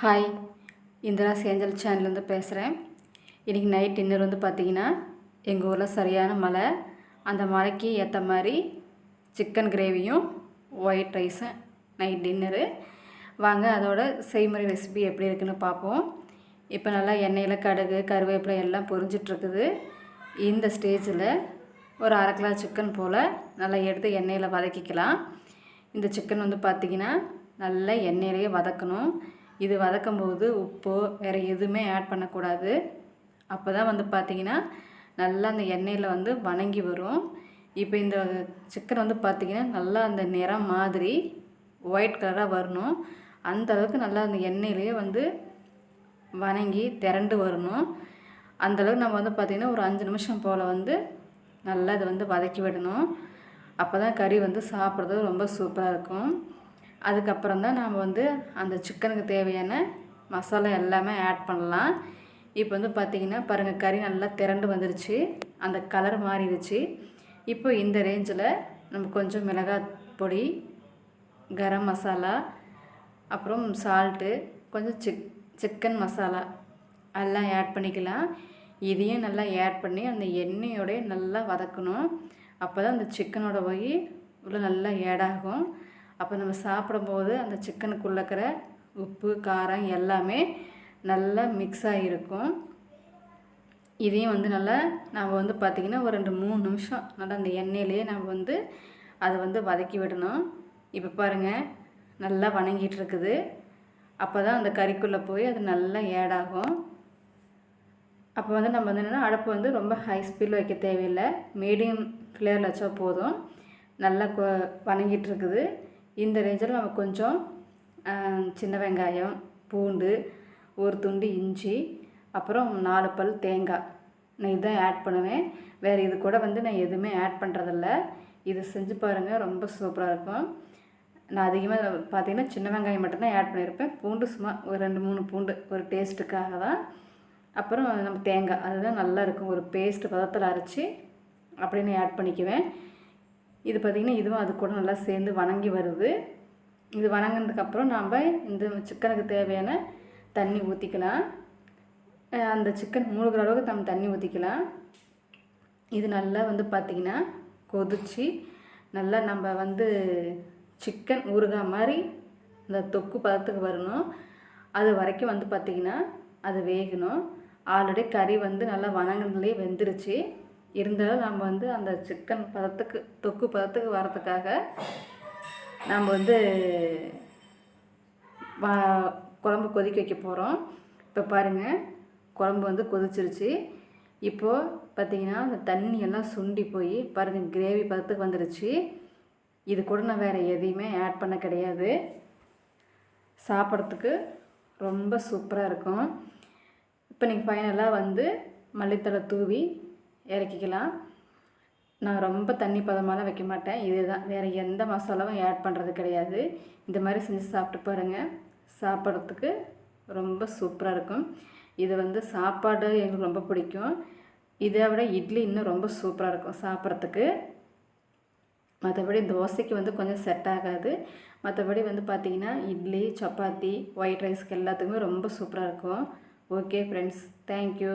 Hi, Indira's angel சேனல்லேருந்து பேசுகிறேன். இன்றைக்கி night dinner வந்து பார்த்திங்கன்னா எங்கள் ஊரில் சரியான மழை. அந்த மழைக்கு ஏற்ற மாதிரி சிக்கன் கிரேவியும் ஒயிட் ரைஸும் நைட் டின்னரு. வாங்க அதோட செய்முறை ரெசிபி எப்படி இருக்குன்னு பார்ப்போம். இப்போ நல்லா எண்ணெயில் கடுகு கருவேப்பிலை எல்லாம் பொரிஞ்சிட்ருக்குது. இந்த ஸ்டேஜில் ஒரு 1/2 கிலோ சிக்கன் போல் நல்லா எடுத்து எண்ணெயில் வதக்கிக்கலாம். இந்த சிக்கன் வந்து பார்த்திங்கன்னா நல்லா எண்ணெயிலேயே வதக்கணும். இது வதக்கும்போது உப்போ வேறு எதுவுமே ஆட் பண்ணக்கூடாது. அப்போ தான் வந்து பார்த்திங்கன்னா நல்லா அந்த எண்ணெயில் வந்து வணங்கி வரும். இப்போ இந்த சிக்கன் வந்து பார்த்திங்கன்னா நல்லா அந்த நிறம் மாதிரி ஒயிட் கலராக வரணும். அந்த அளவுக்கு நல்லா அந்த எண்ணெயிலேயே வந்து வணங்கி திரண்டு வரணும். அந்தளவுக்கு நம்ம வந்து பார்த்திங்கன்னா ஒரு 5 நிமிஷம் போல் வந்து நல்லா இதை வந்து வதக்கி விடணும். அப்போ தான் கறி வந்து சாப்பிட்றது ரொம்ப சூப்பராக இருக்கும். அதுக்கப்புறம் தான் நாம் வந்து அந்த சிக்கனுக்கு தேவையான மசாலா எல்லாமே ஆட் பண்ணலாம். இப்போ வந்து பார்த்திங்கன்னா பாருங்கள், கறி நல்லா திரண்டு வந்துருச்சு, அந்த கலர் மாறிடுச்சு. இப்போ இந்த ரேஞ்சில் நம்ம கொஞ்சம் மிளகாய் பொடி, கரம் மசாலா, அப்புறம் சால்ட்டு, கொஞ்சம் சிக்கன் மசாலா எல்லாம் ஆட் பண்ணிக்கலாம். இதையும் நல்லா ஆட் பண்ணி அந்த எண்ணெயோடய நல்லா வதக்கணும். அப்போ தான் அந்த சிக்கனோட போய் உள்ள நல்லா ஆகும். அப்போ நம்ம சாப்பிடும்போது அந்த சிக்கனுக்குள்ளே இருக்கிற உப்பு காரம் எல்லாமே நல்லா மிக்ஸ் ஆகிருக்கும். இதையும் வந்து நல்லா நம்ம வந்து பார்த்திங்கன்னா ஒரு 2-3 நிமிஷம் நல்லா அந்த எண்ணெயிலேயே நம்ம வந்து அதை வந்து வதக்கி விடணும். இப்போ பாருங்கள், நல்லா வணங்கிட்டு இருக்குது. அப்போ தான் அந்த கறிக்குள்ளே போய் அது நல்லா ஆகும். அப்போ வந்து நம்ம வந்து என்னென்னா அடுப்பு வந்து ரொம்ப ஹை ஸ்பீடில் வைக்க தேவையில்லை, மீடியம் ஃப்ளேமில் வச்சா போதும். நல்லா வணங்கிட்டு இருக்குது. இந்த ரேஞ்சில் நம்ம கொஞ்சம் சின்ன வெங்காயம், பூண்டு, ஒரு துண்டு இஞ்சி, அப்புறம் 4 பல் தேங்காய் நான் இதான் ஆட் பண்ணுவேன். வேறு இது கூட வந்து நான் எதுவுமே ஆட் பண்ணுறதில்ல. இது செஞ்சு பாருங்கள், ரொம்ப சூப்பராக இருக்கும். நான் அதிகமாக பார்த்திங்கன்னா சின்ன வெங்காயம் மட்டும்தான் ஆட் பண்ணியிருப்பேன். பூண்டு சும்மா ஒரு 2-3 பூண்டு ஒரு டேஸ்ட்டுக்காக தான். அப்புறம் நம்ம தேங்காய் அதுதான் நல்லா இருக்கும், ஒரு பேஸ்ட்டு பதத்தில் அரைச்சி அப்படின்னு ஆட் பண்ணிக்குவேன். இது பார்த்திங்கன்னா இதுவும் அது கூட நல்லா சேர்ந்து வணங்கி வருது. இது வணங்கினதுக்கப்புறம் நாம் இந்த சிக்கனுக்கு தேவையான தண்ணி ஊற்றிக்கலாம். அந்த சிக்கன் மூழ்கிற அளவுக்கு நம்ம தண்ணி ஊற்றிக்கலாம். இது நல்லா வந்து பார்த்திங்கன்னா கொதித்து நல்லா நம்ம வந்து சிக்கன் ஊறுகாய் மாதிரி இந்த தொக்கு பதத்துக்கு வரணும். அது வரைக்கும் வந்து பார்த்திங்கன்னா அது வேகணும். ஆல்ரெடி கறி வந்து நல்லா வணங்கினதுலேயே வெந்துருச்சு. இருந்தாலும் நம்ம வந்து அந்த சிக்கன் பதத்துக்கு தொக்கு பதத்துக்கு வரதுக்காக நம்ம வந்து குழம்பு கொதிக்க வைக்க போகிறோம். இப்போ பாருங்கள், குழம்பு வந்து கொதிச்சிருச்சு. இப்போது பார்த்திங்கன்னா அந்த தண்ணியெல்லாம் சுண்டி போய் பாருங்கள் கிரேவி பதத்துக்கு வந்துருச்சு. இது கூட நான் வேறு எதையுமே ஆட் பண்ண கிடையாது. சாப்பிட்றதுக்கு ரொம்ப சூப்பராக இருக்கும். இப்போ நீங்கள் ஃபைனலாக வந்து மல்லித்தழை தூவி இறக்கிக்கலாம். நான் ரொம்ப தண்ணி பதமாலாம் வைக்க மாட்டேன். இதுதான், வேறு எந்த மசாலாவும் ஆட் பண்ணுறது கிடையாது. இந்த மாதிரி செஞ்சு சாப்பிட்டு பாருங்கள், சாப்பிட்றதுக்கு ரொம்ப சூப்பராக இருக்கும். இது வந்து சாப்பாடு எங்களுக்கு ரொம்ப பிடிக்கும். இதை விட இட்லி இன்னும் ரொம்ப சூப்பராக இருக்கும் சாப்பிட்றதுக்கு. மற்றபடி தோசைக்கு வந்து கொஞ்சம் செட் ஆகாது. மற்றபடி வந்து பார்த்திங்கன்னா இட்லி, சப்பாத்தி, ஒயிட் ரைஸ்க்கு எல்லாத்துக்குமே ரொம்ப சூப்பராக இருக்கும். Okay friends, thank you.